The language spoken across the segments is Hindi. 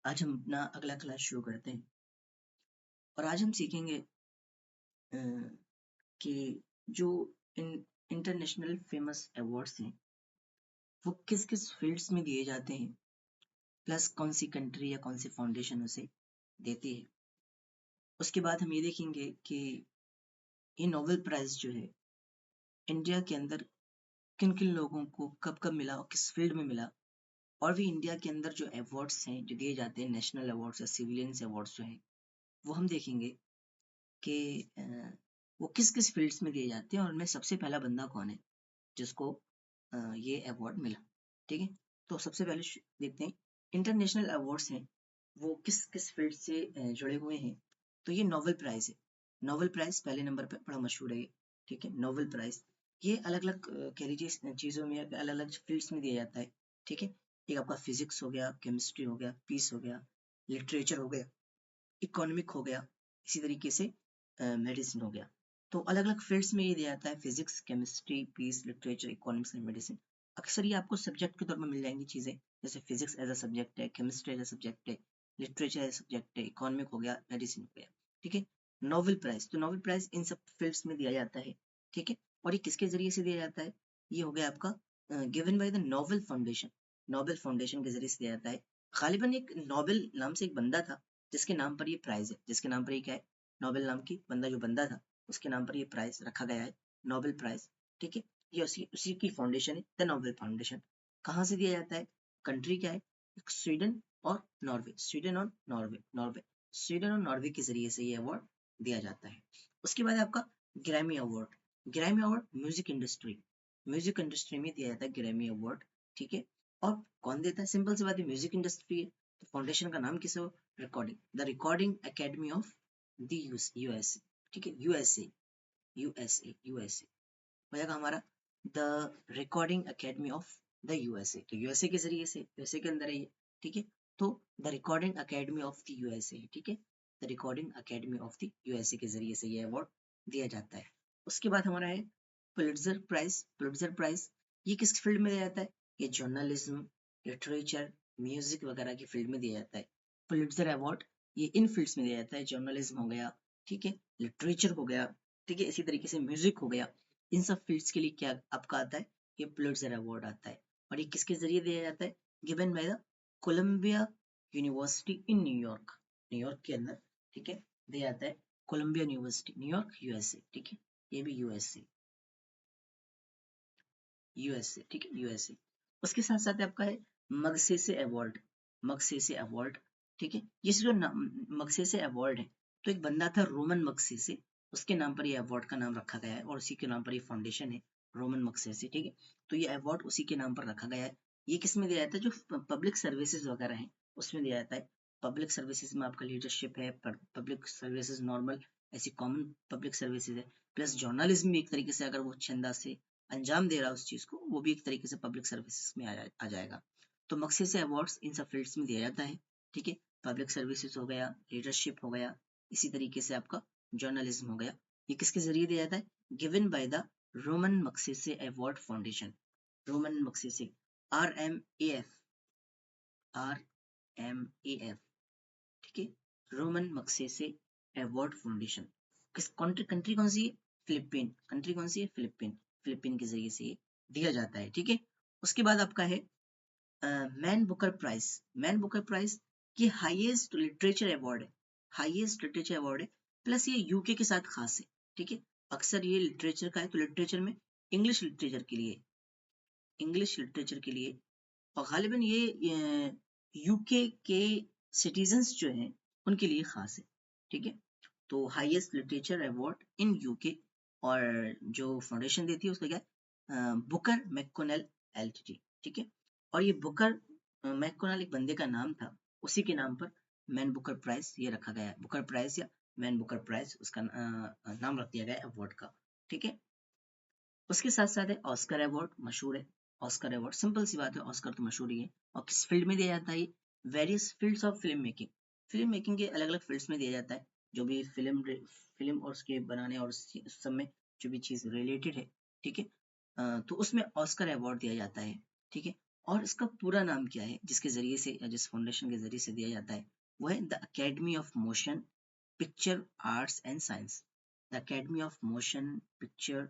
आज हम अपना अगला क्लास शुरू करते हैं और आज हम सीखेंगे अ, कि जो इंटरनेशनल फेमस अवार्ड्स हैं वो किस किस फील्ड्स में दिए जाते हैं, प्लस कौन सी कंट्री या कौन सी फाउंडेशन उसे देती है। उसके बाद हम ये देखेंगे कि ये नोबेल प्राइज जो है इंडिया के अंदर किन किन लोगों को कब कब मिला और किस फील्ड में मिला, और भी इंडिया के अंदर जो अवार्ड्स हैं जो दिए जाते हैं, नेशनल अवार्ड्स या सिविलियंस अवार्ड्स जो हैं, वो हम देखेंगे कि वो किस किस फील्ड्स में दिए जाते हैं और उनमें सबसे पहला बंदा कौन है जिसको ये अवार्ड मिला। ठीक है, तो सबसे पहले देखते हैं इंटरनेशनल अवार्ड्स हैं वो किस किस फील्ड से जुड़े हुए हैं। तो ये नोबेल प्राइज है। नोबेल प्राइज पहले नंबर पे बड़ा मशहूर है ये। ठीक है, नोबेल प्राइज ये अलग अलग कह लीजिए चीज़ों में अलग अलग फील्ड्स में दिया जाता है। ठीक है, एक आपका फिजिक्स हो गया, केमिस्ट्री हो गया, पीस हो गया, लिटरेचर हो गया, इकोनॉमिक हो गया, इसी तरीके से मेडिसिन हो गया। तो अलग अलग फील्ड्स में ये दिया जाता है, physics, chemistry, peace, literature, economics and medicine. अक्सर ये आपको सब्जेक्ट के तौर पर मिल जाएंगी चीज़ें, जैसे फिजिक्स एज अ सब्जेक्ट है, केमिस्ट्री एज अ सब्जेक्ट है, लिटरेचर एज अ सब्जेक्ट है, इकोनॉमिक हो गया, मेडिसिन हो गया। ठीक है, नोबेल प्राइज, तो नोबेल प्राइज इन सब फील्ड्स में दिया जाता है। ठीक है, और ये किसके जरिए से दिया जाता है? ये हो गया आपका given by the Nobel foundation. Nobel foundation के जरिए से दिया जाता है। गालिबन एक नोबेल नाम से एक बंदा था जिसके नाम पर ये प्राइज है, जिसके नाम पर ये क्या है, नोबेल नाम की बंदा था, उसके नाम पर ये प्राइज रखा गया है, नोबेल प्राइज। ठीक है, ये उसी उसी की फाउंडेशन है, द नोबेल फाउंडेशन। कहाँ से दिया जाता है? कंट्री क्या है? स्वीडन और नॉर्वे, स्वीडन और नॉर्वे, स्वीडन और नॉर्वे के जरिए से ये अवार्ड दिया जाता है। उसके बाद आपका Grammy award. Grammy award music industry में दिया जाता है ग्रैमी अवार्ड। ठीक है, और कौन देता है? सिंपल सी बात है, म्यूजिक इंडस्ट्री है, तो फाउंडेशन का नाम किस है? Recording, the recording academy of the USA. ठीक है, यूएसए हो जाएगा हमारा, the recording academy of the USA. तो यूएसए के जरिए से, यूएसए के अंदर है ये। ठीक है, तो the recording academy of the USA. ठीक है, the recording academy of the USA के जरिए से ये अवार्ड दिया जाता है। उसके बाद हमारा है पुलिट्जर प्राइज। पुलिट्जर प्राइज ये किस फील्ड में दिया जाता है? ये जर्नलिज्म, लिटरेचर, म्यूजिक वगैरह की फील्ड में दिया जाता है। पुलिट्जर अवार्ड ये इन फील्ड्स में दिया जाता है, जर्नलिज्म हो गया, ठीक है, लिटरेचर हो गया, ठीक है, इसी तरीके से म्यूजिक हो गया। इन सब फील्ड्स के लिए क्या आपका आता है? ये पुलिट्जर अवार्ड आता है। और ये किसके जरिए दिया जाता है? Given by the Columbia University in New York, New York के अंदर। ठीक है, दिया जाता है कोलंबिया यूनिवर्सिटी, न्यूयॉर्क, यूएसए। ठीक है, ये भी यूएसए, ठीक है, यूएसए। उसके साथ साथ आपका है मगसेसे अवार्ड, मगसेसे अवार्ड। ठीक है, ये जो मगसेसे अवार्ड है, तो एक बंदा था रोमन मगसेसे, उसके नाम पर ये अवार्ड का नाम रखा गया है और उसी के नाम पर ये फाउंडेशन है, रोमन मगसेसे। ठीक है, तो ये अवार्ड उसी के नाम पर रखा गया है। ये किस में दिया जाता है? जो पब्लिक सर्विसेज वगैरह है उसमें दिया जाता है। पब्लिक सर्विसेज में आपका लीडरशिप है, पब्लिक सर्विसेज नॉर्मल ऐसी कॉमन पब्लिक सर्विसेज है, प्लस जर्नलिज्म भी एक तरीके से अगर वो अच्छे अंदाज से अंजाम दे रहा है उस चीज को, वो भी एक तरीके से पब्लिक सर्विसेज में आ जाएगा। तो मकसद से अवार्ड्स इन सब फील्ड्स में दिया जाता है। ठीक है, पब्लिक सर्विसेज हो गया, लीडरशिप हो गया, इसी तरीके से आपका जर्नलिज्म हो गया। ये किसके जरिए दिया जाता है? Given by the Ramon Magsaysay award foundation, Ramon Magsaysay, RMAF, RMAF। ठीक है, रोमन मकसेसे अवार्ड फाउंडेशन। किस कंट्री, कंट्री कौन सी है? फिलिपीन। कंट्री कौन सी है? फिलिपीन। फिलिपीन के जरिए से ये दिया जाता है। ठीक है, उसके बाद आपका है Man Booker Prize. Man Booker Prize ये हाईएस्ट लिटरेचर अवार्ड है, हाईएस्ट लिटरेचर अवार्ड है, प्लस ये यूके के साथ खास है। ठीक है, अक्सर ये लिटरेचर का है, तो लिटरेचर में इंग्लिश लिटरेचर के लिए, इंग्लिश लिटरेचर के लिए, और गालिबन ये यूके के सिटीजन्स जो हैं उनके लिए खास है। ठीक है, तो highest literature award in UK, और जो फाउंडेशन देती है उसका क्या है? Booker McConnell LTD. ठीक है, और ये बुकर मैककोनेल एक बंदे का नाम था, उसी के नाम पर मैन बुकर प्राइज ये रखा गया है। बुकर प्राइज या मैन बुकर प्राइज उसका नाम रख दिया गया है अवार्ड का। ठीक है, उसके साथ साथ है ऑस्कर अवार्ड, मशहूर है ऑस्कर अवार्ड, सिंपल सी बात है, ऑस्कर तो मशहूर ही है। और किस फील्ड में दिया जाता है? Various fields of film making, film making के अलग अलग फील्ड्स में दिया जाता है। जो भी फिल्म और उसके बनाने और उस सब में जो भी चीज रिलेटेड है, ठीक है, तो उसमें ऑस्कर अवार्ड दिया जाता है। ठीक है, और इसका पूरा नाम क्या है जिसके जरिए से या जिस फाउंडेशन के जरिए से दिया जाता है, वो है the academy of motion picture arts and science. The academy of motion picture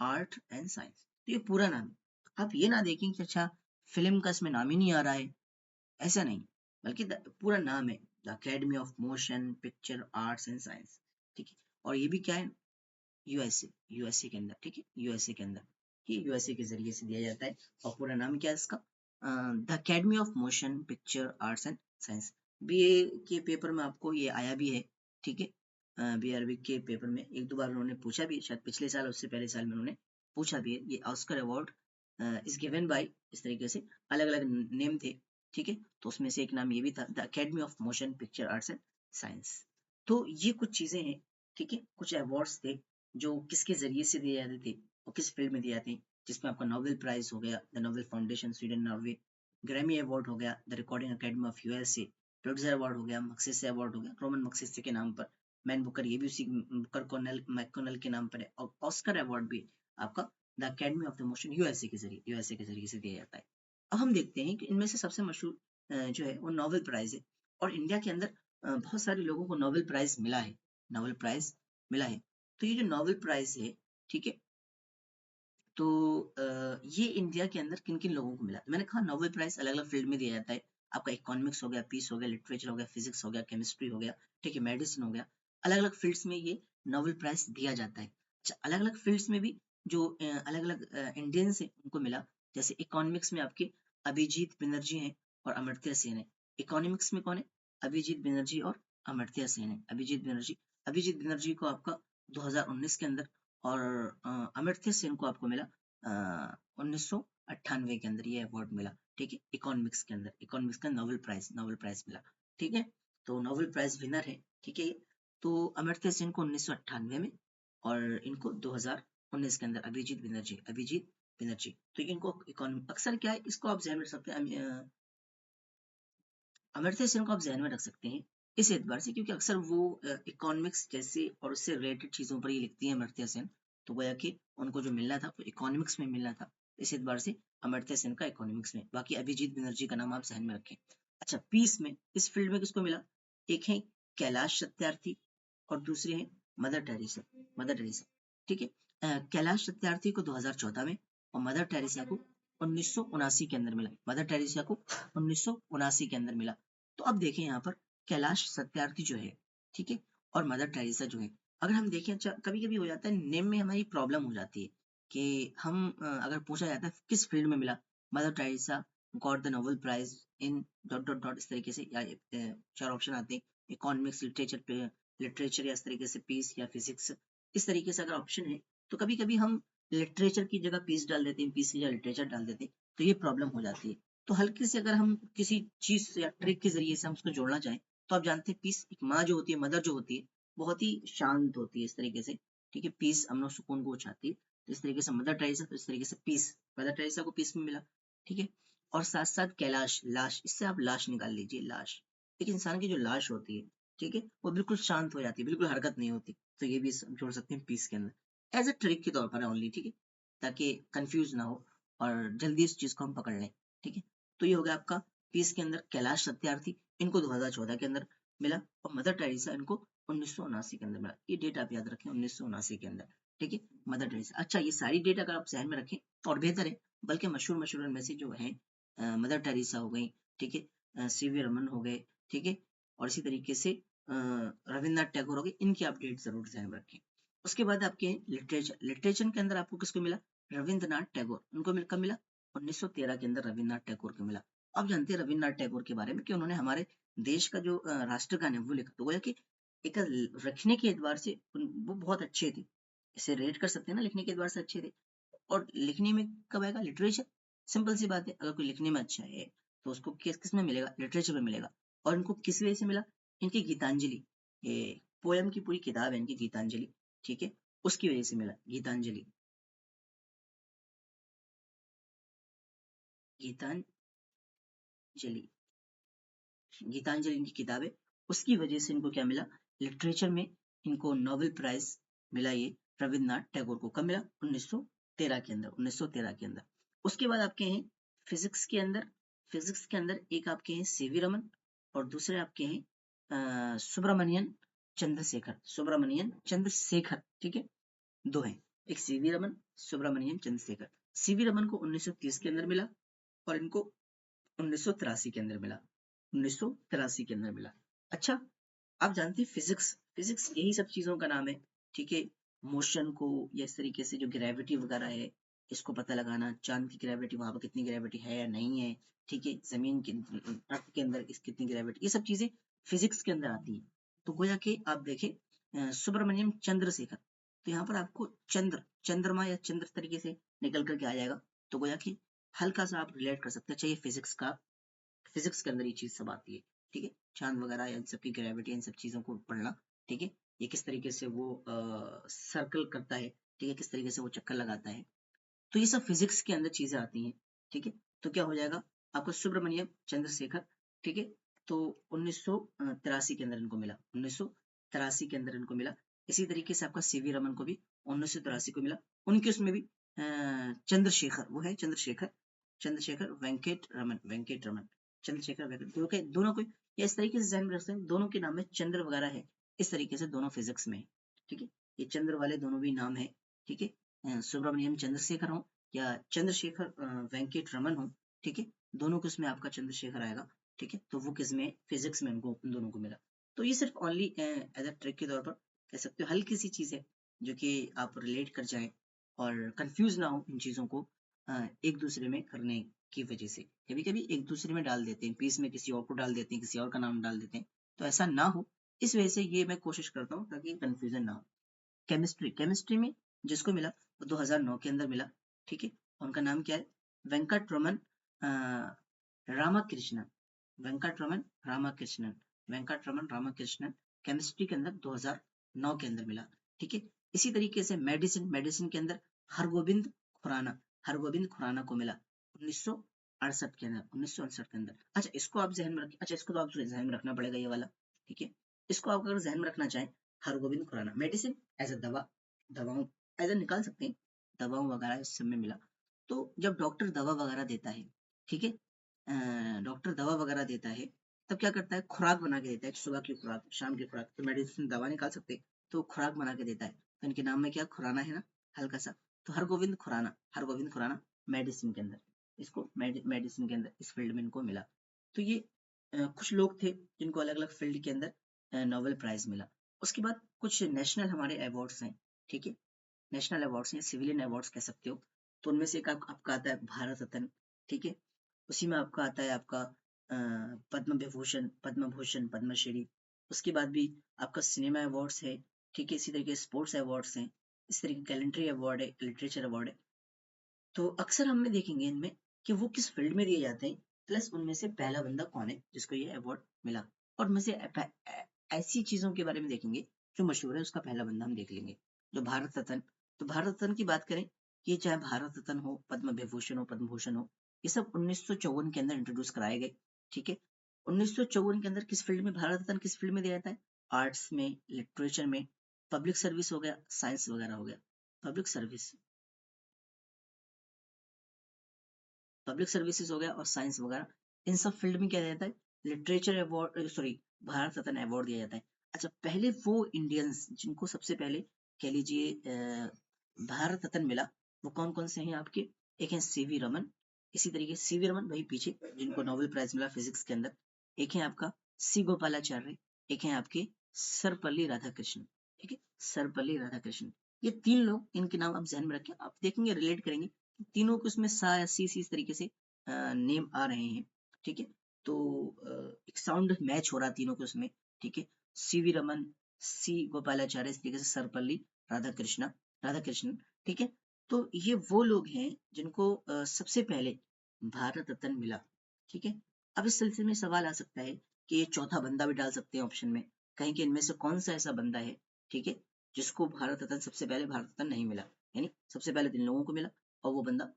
art and science, तो ये पूरा नाम है। आप ये ना देखें कि अच्छा फिल्म का इसमें नाम ही नहीं आ रहा है, ऐसा नहीं, बल्कि पूरा नाम है the academy of motion picture arts and science. ठीक है, और ये भी क्या है, यूएसए, यूएसए के अंदर, ठीक है, यूएसए के अंदर, ये यूएसए के जरिए से दिया जाता है। और पूरा नाम क्या है इसका, the academy of motion picture arts and science. BA के पेपर में आपको ये आया भी है, ठीक है, बी अरबिक के पेपर में एक दो बार उन्होंने पूछा भी, शायद पिछले साल उससे पहले साल में उन्होंने पूछा भी है। ये Oscar award is given by, इस तरीके से अलग अलग नेम थे, ठीक है, तो उसमें से एक नाम ये भी था, the academy of motion picture arts and science. तो ये कुछ चीजें हैं, ठीक है, कुछ अवार्ड्स थे जो किसके जरिए से दिए जाते थे और किस फील्ड में दिए जाते हैं, जिसमें आपका नोबेल प्राइज हो गया, the Nobel foundation Sweden Norway, Grammy award हो गया, the recording academy of USA, Pulitzer award हो गया, मक्सेसे अवार्ड हो गया, रोमन मक्सेसे के नाम पर, मैन बुकर, ये भी उसी बुकर कॉर्नेल मैककॉर्नेल के नाम पर है, और ऑस्कर अवार्ड भी आपका the academy of the motion USA के जरिए से दिया जाता है। अब हम देखते हैं कि इनमें से सबसे मशहूर जो है वो नोबेल प्राइज है, और इंडिया के अंदर बहुत सारे लोगों को नोबेल प्राइज मिला है, नोबेल प्राइज मिला है। तो ये जो नोबेल प्राइज है, ठीक है, तो ये इंडिया के अंदर किन किन लोगों को मिला, मैंने कहा नोबेल प्राइज अलग अलग फील्ड में दिया जाता है। आपका इकोनॉमिक्स हो गया, पीस हो गया, लिटरेचर हो गया, फिजिक्स हो गया, केमिस्ट्री हो गया, ठीक है, मेडिसिन हो गया, अलग अलग फील्ड्स में ये नोबेल प्राइज दिया जाता है। अच्छा, अलग अलग फील्ड्स में भी जो अलग अलग इंडियंस हैं उनको मिला, जैसे इकोनॉमिक्स में आपके अभिजीत बनर्जी हैं और अमर्त्य सेन है। इकोनॉमिक्स में कौन है, अभिजीत बनर्जी और अमर्त्य सेन है। अभिजीत बनर्जी को आपका 2019 के अंदर, और अमर्त्य सेन को आपको मिला 1998 के अंदर ये अवार्ड मिला, ठीक है, इकोनॉमिक्स के अंदर, इकोनॉमिक्स का नोबेल प्राइज मिला, ठीक है, तो नोबेल प्राइज विनर है, ठीक है। तो अमर्त्य सेन को 1998 में, और इनको 2019 के अंदर अभिजीत बनर्जी, तो इनको अक्सर क्या है, इसको आप ध्यान में रख सकते हैं, अमर्त्य सेन को आप ध्यान में रख सकते हैं इस एतबार से, क्योंकि अक्सर वो इकोनॉमिक्स जैसे और उससे रिलेटेड चीजों पर ही लिखती है अमर्त्य सेन, तो गोया कि उनको जो मिलना था वो इकोनॉमिक्स में मिलना था, इस एतबार से अमर्त्य सेन का इकोनॉमिक्स में। बाकी अभिजीत बनर्जी का नाम आप ध्यान में रखें। अच्छा, पीस में, इस फील्ड में किसको मिला, एक है कैलाश सत्यार्थी और दूसरे हैं मदर टेरेसा, ठीक है। कैलाश सत्यार्थी को 2014 में, और मदर टेरेसा को 1979 के अंदर मिला, मदर टेरेसा को 1979 के अंदर मिला। तो अब देखें यहाँ पर कैलाश सत्यार्थी जो है, ठीक है, और मदर टेरेसा जो है, अगर हम देखें, अच्छा कभी कभी हो जाता है नेम में हमारी प्रॉब्लम हो जाती है कि हम अगर पूछा जाता है किस फील्ड में मिला, Mother Teresa got the Nobel Prize in dot dot dot, इस तरीके से, या चार ऑप्शन आते हैं, इकोनॉमिक्स, लिटरेचर या इस तरीके से पीस या फिजिक्स, इस तरीके से अगर ऑप्शन है, तो कभी कभी हम लिटरेचर की जगह पीस डाल देते हैं, पीस या लिटरेचर डाल देते हैं, तो ये प्रॉब्लम हो जाती है। तो हल्के से अगर हम किसी चीज या ट्रिक के जरिए से हम उसको जोड़ना चाहें, तो आप जानते हैं पीस, एक माँ जो होती है, मदर जो होती है, बहुत ही शांत होती है, इस तरीके से, ठीक है, पीस अमन और सुकून को चाहती है, तो इस तरीके से मदर टेरेसा, तो इस तरीके से पीस, मदर टेरेसा को पीस में मिला, ठीक है। और साथ साथ कैलाश, लाश, इससे आप लाश निकाल लीजिए, लाश, एक इंसान की जो लाश होती है, ठीक है, वो बिल्कुल शांत हो जाती है, बिल्कुल हरकत नहीं होती, तो ये भी जोड़ सकते हैं पीस के अंदर, एज अ ट्रिक के तौर पर ओनली, ठीक है, ताकि कंफ्यूज ना हो और जल्दी इस चीज को हम पकड़ लें, ठीक है। तो ये हो गया आपका पीस के अंदर कैलाश सत्यार्थी, इनको 2014 के अंदर मिला, और मदर टेरेसा इनको 1979 के अंदर मिला। ये डेट आप याद रखें, 1979 के अंदर, ठीक है, मदर टेरेसा। अच्छा, ये सारी डेट अगर आप ध्यान में रखें और बेहतर है, बल्कि मशहूर मशहूर में से जो है मदर टेरेसा हो गई, ठीक है, सीवी रमन हो गए, ठीक है, और इसी तरीके से रविन्द्रनाथ टैगोर हो गए, इनकी आप डेट जरूर ध्यान में रखें। उसके बाद आपके लिटरेचर के अंदर आपको किसको मिला, रविन्द्रनाथ टैगोर, उनको कब मिला, 1913 के अंदर रविन्द्रनाथ टैगोर को मिला। आप जानते हैं रविन्द्रनाथ टैगोर के बारे में कि उन्होंने हमारे देश का जो राष्ट्रगान है वो लिखा, तो गोया कि एक रखने के एतबार से वो बहुत अच्छे थे, इसे रेट कर सकते हैं ना, लिखने के एतबार से अच्छे थे। और लिखने में कब आएगा, लिटरेचर, सिंपल सी बात है, अगर कोई लिखने में अच्छा है तो उसको किस किस में मिलेगा, लिटरेचर में मिलेगा। और इनको किस वजह से मिला, इनकी गीतांजलि, ये पोयम की पूरी किताब है इनकी गीतांजलि, ठीक है, उसकी वजह से मिला, गीतांजलि, गीतांजलि, गीतांजलि इनकी किताब है, उसकी वजह से इनको क्या मिला, लिटरेचर में इनको नोबेल प्राइज मिला, ये रविन्द्रनाथ टैगोर को कब मिला, 1913 के अंदर, 1913 के अंदर। उसके बाद आपके हैं फिजिक्स के अंदर एक आपके हैं सीवी रमन और दूसरे आपके हैं सुब्रमण्यन चंद्रशेखर, ठीक है, दो हैं, एक सीवी रमन, सुब्रमण्यन चंद्रशेखर। सीवी रमन को 1930 के अंदर मिला और इनको 1983 के अंदर मिला, 1983 के अंदर मिला। अच्छा, आप जानते हैं फिजिक्स यही सब चीजों का नाम है, ठीक है, मोशन को या इस तरीके से जो ग्रेविटी वगैरह है इसको पता लगाना, चांद की ग्रेविटी, वहां पर कितनी ग्रेविटी है या नहीं है, ठीक है, जमीन के अर्थ के अंदर कितनी ग्रेविटी, ये सब चीजें फिजिक्स के अंदर आती है। तो गोया कि आप देखें सुब्रमण्यम चंद्रशेखर, तो यहाँ पर आपको चंद्रमा या चंद्र तरीके से निकल करके आ जाएगा। तो गोया कि हल्का सा आप रिलेट कर सकते हैं। चाहिए फिजिक्स के अंदर ये चीज सब आती है, ठीक है, चांद वगैरह इन सब की ग्रेविटी, इन सब चीजों को पढ़ना, ठीक है, ये किस तरीके से वो सर्कल करता है, ठीक है, किस तरीके से वो चक्कर लगाता है, तो ये सब फिजिक्स के अंदर चीजें आती हैं, ठीक है। तो क्या हो जाएगा आपको सुब्रमण्यम चंद्रशेखर, ठीक है, तो 1983 के अंदर इनको मिला, 1983 के अंदर इनको मिला। इसी तरीके से आपका सीवी रमन को भी 1983 को मिला। उनके उसमें भी चंद्रशेखर, वो है चंद्रशेखर वेंकट रमन चंद्रशेखर वेंकट, दोनों को या इस तरीके से ध्यान में रख सकते हैं, दोनों के नाम में चंद्र वगैरह है, इस तरीके से दोनों फिजिक्स में है, ठीक है, ये चंद्र वाले दोनों भी नाम है, ठीक है, सुब्रमण्यम चंद्रशेखर हो या चंद्रशेखर वेंकट रमन हो, ठीक है, दोनों को इसमें आपका चंद्रशेखर आएगा, ठीक है, तो वो किसमें फिजिक्स में उनको उन दोनों को मिला। तो ये सिर्फ ओनली एज अ ट्रिक के तौर पर कह सकते हो, हल्की सी चीज है जो कि आप रिलेट कर जाए और कंफ्यूज ना हो इन चीजों को एक दूसरे में करने की वजह से। कभी कभी एक दूसरे में डाल देते हैं, पीस में किसी और को डाल देते हैं, किसी और का नाम डाल देते हैं, तो ऐसा ना हो इस वजह से ये मैं कोशिश करता हूँ ताकि कंफ्यूजन ना हो। केमिस्ट्री में जिसको मिला वो 2009 के अंदर मिला, ठीक है, उनका नाम क्या है, वेंकट रमन रामाकृष्णन, वेंकट रमन रामाकृष्णन वेंकट रमन रामाकृष्णन, केमिस्ट्री के अंदर 2009 के अंदर मिला, ठीक है। इसी तरीके से मेडिसिन के अंदर हरगोविंद हरगोविंद खुराना को मिला 1968 के अंदर, 1968 के अंदर। अच्छा, इसको आप जहन में रखिए, अच्छा इसको तो आप जहन में रखना पड़ेगा, ये वाला, ठीक है, इसको आप अगर जहन में रखना चाहें, Hargobind Khurana medicine as a दवाओं एज अ निकाल सकते हैं, दवाओं वगैरह इस सब में मिला। तो जब डॉक्टर दवा वगैरह देता है, ठीक है, डॉक्टर दवा वगैरह देता है, तब क्या करता है, खुराक बना के देता है, सुबह की खुराक, शाम की खुराक, तो मेडिसिन दवा निकाल सकते हैं, तो खुराक बना के देता है, तो इनके नाम में क्या खुराना है ना, हल्का सा, तो हरगोविंद खुराना मेडिसिन के अंदर, इसको मेडिसिन के अंदर इस फील्ड में इनको मिला। तो ये कुछ लोग थे जिनको अलग अलग फील्ड के अंदर नोबेल प्राइज मिला। उसके बाद कुछ नेशनल हमारे अवार्ड्स हैं, ठीक है, नेशनल अवार्ड्स हैं, सिविलियन अवार्ड्स कह सकते हो, तो उनमें से एक आपका आता है भारत रत्न, ठीक है, उसी में आपका आता है आपका पद्म भूषण पद्मश्री। उसके बाद भी आपका सिनेमा अवार्ड्स है, ठीक है, इसी तरीके स्पोर्ट्स अवार्ड्स हैं, इस तरीके कैलेंडरी अवार्ड है, लिटरेचर अवार्ड है। तो अक्सर हम देखेंगे इनमें कि वो किस फील्ड में दिए जाते हैं, प्लस उनमें से पहला बंदा कौन है जिसको ये अवार्ड मिला, और उनमें से ऐसी चीजों के बारे में देखेंगे जो मशहूर है, उसका पहला बंदा हम देख लेंगे। जो भारत रत्न, तो भारत रत्न की बात करें, ये चाहे भारत रत्न हो, पद्म विभूषण हो, पद्म भूषण हो, ये सब 1954 के अंदर इंट्रोड्यूस कराए गए, ठीक है। 1954 के अंदर किस फील्ड में भारत रत्न किस फील्ड में दिया जाता है, आर्ट्स में, लिटरेचर में, पब्लिक सर्विस हो गया, साइंस वगैरह हो गया, पब्लिक सर्विस पब्लिक सर्विसेज हो गया और साइंस वगैरह, इन सब फील्ड में क्या जाता है, literature award, sorry, Bharat Ratna award दिया जाता है। अच्छा, पहले वो इंडियंस जिनको सबसे पहले कह लीजिए भारत रत्न मिला, वो कौन कौन से हैं आपके, एक है सीवी रमन, इसी तरीके से सीवी रमन वही पीछे जिनको नोबेल प्राइज मिला फिजिक्स के अंदर, एक है आपका सी गोपालाचार्य, एक है आपके सर्वपल्ली राधाकृष्णन, ठीक है, सर्वपल्ली राधाकृष्णन। ये तीन लोग, इनके नाम आप ध्यान में रखें, आप देखेंगे रिलेट करेंगे, तीनों को उसमें सा या सी इस तरीके से नेम आ रहे हैं, ठीक है, तो एक साउंड मैच हो रहा है तीनों के उसमें, ठीक है, सीवी रमन, सी गोपालाचार्य, इस तरीके से सर्वपल्ली राधाकृष्णन, ठीक है। तो ये वो लोग हैं जिनको सबसे पहले भारत रत्न मिला, ठीक है। अब इस सिलसिले में सवाल आ सकता है कि ये चौथा बंदा भी डाल सकते हैं ऑप्शन में, कहीं कि इनमें से कौन सा ऐसा बंदा है, ठीक है, जिसको भारत रत्न सबसे पहले भारत रत्न नहीं मिला, यानी सबसे पहले 3 लोगों को मिला और वो बंदा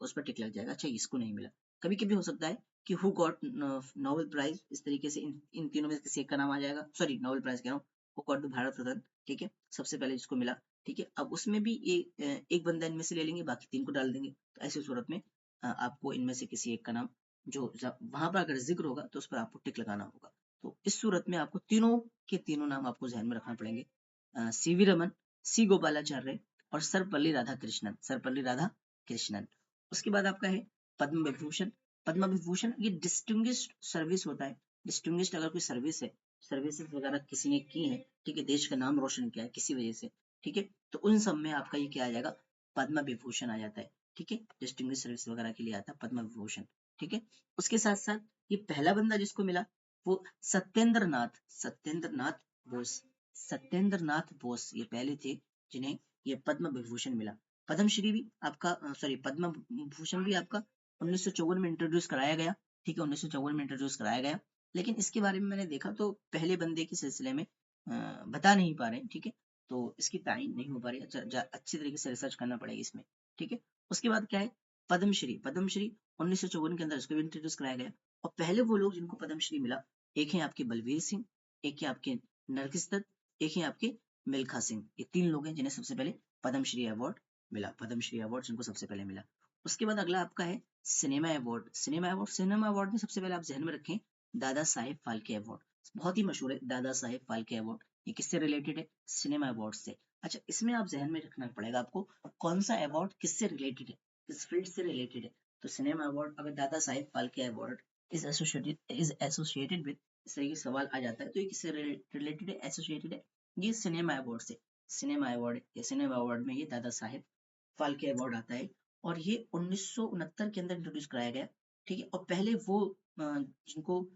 उस पर टिक लग जाएगा, अच्छा इसको नहीं मिला। कभी कभी हो सकता है कि हु गॉट नोबेल प्राइज, इस तरीके से इन तीनों में से किसी एक का नाम आ जाएगा, सॉरी नोबेल प्राइज कह रहा हूँ, who got the Bharat Ratna, ठीक है, सबसे पहले जिसको मिला, ठीक है। अब उसमें भी एक बंदा इनमें से ले लेंगे, बाकी 3 को डाल देंगे, तो ऐसी सूरत में आपको इनमें से किसी एक का नाम जो वहां पर अगर जिक्र होगा तो उस पर आपको टिक लगाना होगा। तो इस सूरत में आपको तीनों के तीनों नाम आपको ध्यान में रखना पड़ेंगे, सीवी रमन, सी गोपालाचार्य और सर्वपल्ली राधाकृष्णन, सर्वपल्ली राधाकृष्णन। उसके बाद आपका है पद्म विभूषण। पद्म विभूषण ये डिस्टिंग्विश्ड सर्विस होता है। डिस्टिंग्विश्ड अगर कोई सर्विस है, सर्विसेज वगैरह किसी ने की है, ठीक है, देश का नाम रोशन किया है किसी वजह से, ठीक है, तो उन सब में आपका ये क्या आ जाएगा, पद्म विभूषण आ जाता है, ठीक है, डिस्टिंग्विश सर्विस वगैरह के लिए आता है पद्म विभूषण, ठीक है। उसके साथ साथ ये पहला बंदा जिसको मिला वो सत्येंद्र नाथ, सत्येंद्र नाथ बोस, सत्येंद्र नाथ बोस ये पहले थे जिन्हें ये पद्म विभूषण मिला। पद्मश्री भी आपका सॉरी पद्म भूषण भी आपका 1954 में इंट्रोड्यूस कराया गया, ठीक है, 1954 में इंट्रोड्यूस कराया गया। लेकिन इसके बारे में मैंने देखा तो पहले बंदे के सिलसिले में बता नहीं पा रहे हैं, ठीक है, तो इसकी तायीन नहीं हो पा रही, अच्छी तरीके से रिसर्च करना पड़ेगा इसमें, ठीक है। उसके बाद क्या है पद्मश्री, पद्मश्री 1954 के अंदर इसको भी इंट्रोड्यूस कराया गया। और पहले वो लोग जिनको पद्मश्री मिला, एक है आपके बलवीर सिंह, एक है आपके नरगिस दत्त, एक है आपके मिल्खा सिंह, ये तीन लोग हैं जिन्हें सबसे पहले पद्मश्री अवार्ड मिला, पद्मश्री अवार्ड जिनको सबसे पहले मिला। उसके बाद अगला आपका है cinema award. Cinema award, cinema award में सबसे पहले आप ध्यान में रखें दादा साहेब फाल्के अवार्ड, बहुत ही मशहूर है दादा साहेब फाल्के अवार्ड। ये किससे रिलेटेड है, सिनेमा अवार्ड से। अच्छा, इसमें आप ध्यान में रखना पड़ेगा आपको कौन सा अवार्ड किससे रिलेटेड है, किस फील्ड से रिलेटेड है। तो सिनेमा अवार्ड अगर Dada Saheb Phalke award is associated with, इस तरह की सवाल आ जाता है तो ये किससे रिलेटेड है, एसोसिएटेड है, ये सिनेमा अवार्ड से। सिनेमा अवार्ड, ये सिनेमा अवार्ड में ये दादा साहेब फाल्के अवार्ड आता है और ये 1969 के अंदर इंट्रोड्यूस कराया गया, ठीक है। और पहले वो जिनको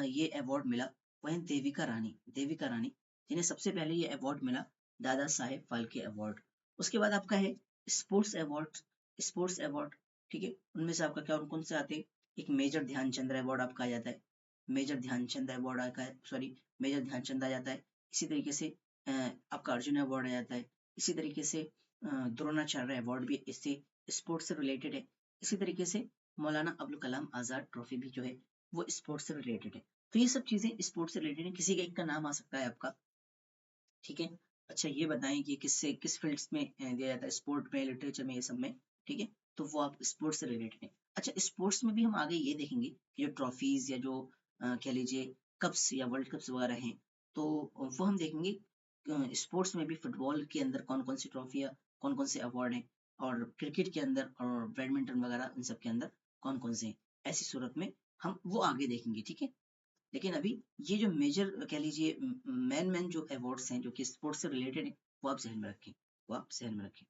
ये अवार्ड मिला वह देविका रानी, देविका रानी जिन्हें सबसे पहले ये अवार्ड मिला, दादा साहेब फाल्के अवार्ड। उसके बाद आपका है स्पोर्ट्स अवार्ड, स्पोर्ट्स अवार्ड, ठीक है, उनमें से आपका क्या और कौन से आते हैं, एक मेजर ध्यानचंद अवार्ड आपका आ जाता है, मेजर ध्यानचंद अवार्ड आता है, सॉरी मेजर ध्यानचंद आ जाता है। इसी तरीके से आपका अर्जुन अवार्ड आ जाता है। इसी तरीके से द्रोणाचार्य अवार्ड भी इससे स्पोर्ट्स से रिलेटेड है। इसी तरीके से मौलाना अब्दुल कलाम आजाद ट्रॉफी भी जो है वो स्पोर्ट्स से रिलेटेड है। तो ये सब चीजें स्पोर्ट्स से रिलेटेड है, किसी का एक का नाम आ सकता है आपका, ठीक है। अच्छा ये बताएं कि किससे किस फील्ड्स में दिया जाता है, स्पोर्ट में, लिटरेचर में, ये सब में, ठीक है, तो वो आप स्पोर्ट्स से रिलेटेड है। अच्छा स्पोर्ट्स में भी हम आगे ये देखेंगे कि जो ट्रॉफीज या जो कह लीजिए कप्स या वर्ल्ड कप्स वगैरह हैं, तो वो हम देखेंगे स्पोर्ट्स में भी फुटबॉल के अंदर कौन कौन सी ट्रॉफियाँ, कौन कौन से अवार्ड हैं, और क्रिकेट के अंदर और बैडमिंटन वगैरह इन सब के अंदर कौन कौन से हैं। ऐसी सूरत में हम वो आगे देखेंगे, ठीक है। लेकिन अभी ये जो मेजर कह लीजिए मैन मैन जो अवार्ड्स हैं जो कि स्पोर्ट्स से रिलेटेड है वो आप जहन में रखें, वो आप जहन में रखें।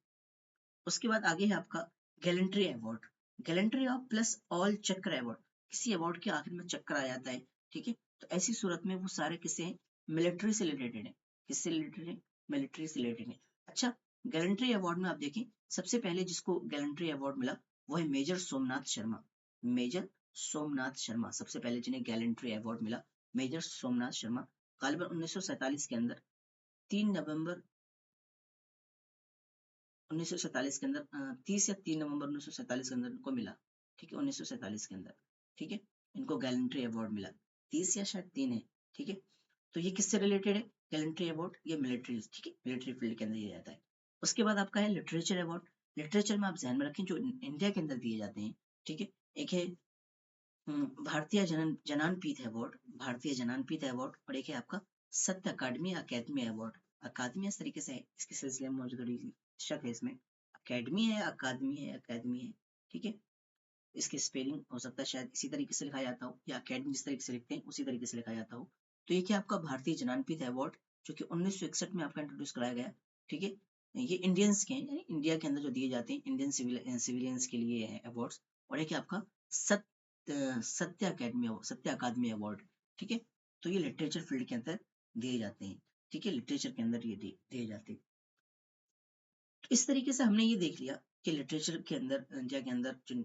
उसके बाद आगे है आपका gallantry award, gallantry of plus all चक्र अवार्ड, किसी अवार्ड के आखिर में चक्र आ जाता है, ठीक है, तो ऐसी सूरत में वो सारे किससे हैं, मिलिट्री से रिलेटेड है, किससे रिलेटेड है, मिलिट्री से रिलेटेड है। अच्छा गैलेंट्री अवार्ड में आप देखें सबसे पहले जिसको गैलेंट्री अवार्ड मिला वो है मेजर सोमनाथ शर्मा, मेजर सोमनाथ शर्मा सबसे पहले जिन्हें गैलेंट्री अवार्ड मिला, मेजर सोमनाथ शर्मा, गालिबन 1947 के अंदर 3 नवंबर 1947 के अंदर 30 या 3 नवंबर 1947 के अंदर इनको मिला, ठीक है, 1947 के अंदर, ठीक है, इनको गैलेंट्री अवार्ड मिला, 30 या शायद 3 है, ठीक है। तो ये किससे रिलेटेड है गैलेंट्री अवार्ड, ये मिलिट्री, ठीक है, मिलिट्री फील्ड के अंदर ये जाता है। उसके बाद आपका है लिटरेचर अवार्ड, लिटरेचर में आप ध्यान में रखें जो इंडिया के अंदर दिए जाते हैं, ठीक है, एक है भारतीय ज्ञानपीठ अवार्ड, भारतीय ज्ञानपीठ अवार्ड, और एक है आपका सत्य अकादमी अकेदमी अवार्ड। अकादमी इस तरीके से है, इसके सिलसिले में मुझे थोड़ी शक है इसमें, अकेडमी है अकादमी है अकेदमी है, ठीक है, इसकी स्पेलिंग हो सकता है शायद इसी तरीके से लिखा जाता हो या अकेडमी जिस तरीके से लिखते हैं उसी तरीके से लिखा जाता हो। तो ये क्या आपका भारतीय ज्ञानपीठ अवार्ड जो कि 1961 में आपका इंट्रोड्यूस कराया गया, ठीक है, ये इंडियंस के हैं, यानी इंडिया के अंदर जो दिए जाते हैं इंडियन सिविलियंस के लिए है अवार्ड्स। और एक है आपका सत्य अकेडमी, सत्य अकादमी अवार्ड, ठीक है, तो ये लिटरेचर फील्ड के अंदर दिए जाते हैं, ठीक है, लिटरेचर के अंदर ये दिए जाते हैं। तो इस तरीके से हमने ये देख लिया कि लिटरेचर के अंदर इंडिया के अंदर जो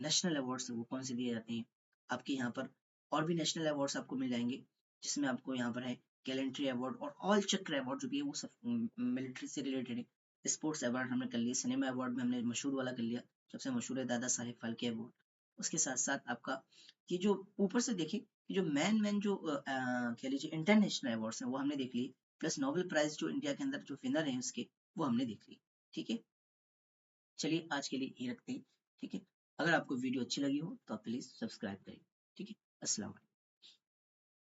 नेशनल अवार्ड्स वो कौन से दिए जाते हैं। आपके यहाँ पर और भी नेशनल अवार्ड्स आपको मिल जाएंगे जिसमें आपको यहाँ पर है गैलेंट्री अवार्ड और ऑल चक्र अवार्ड जो भी है वो सब मिलिट्री से रिलेटेड है। स्पोर्ट्स अवार्ड हमने कर लिया, सिनेमा अवार्ड में हमने मशहूर वाला कर लिया, सबसे मशहूर है दादा साहेब फाल्के अवार्ड। उसके साथ साथ आपका ये जो ऊपर से देखे जो मैन मैन जो कह लीजिए इंटरनेशनल अवार्ड्स हैं वो हमने देख लिए, प्लस नोबेल प्राइज जो इंडिया के अंदर जो विनर है उसके वो हमने देख ली, ठीक है। चलिए आज के लिए ये रखते हैं, ठीक है। अगर आपको वीडियो अच्छी लगी हो तो आप प्लीज़ सब्सक्राइब करिए। ठीक है, अस्सलाम वालेकुम।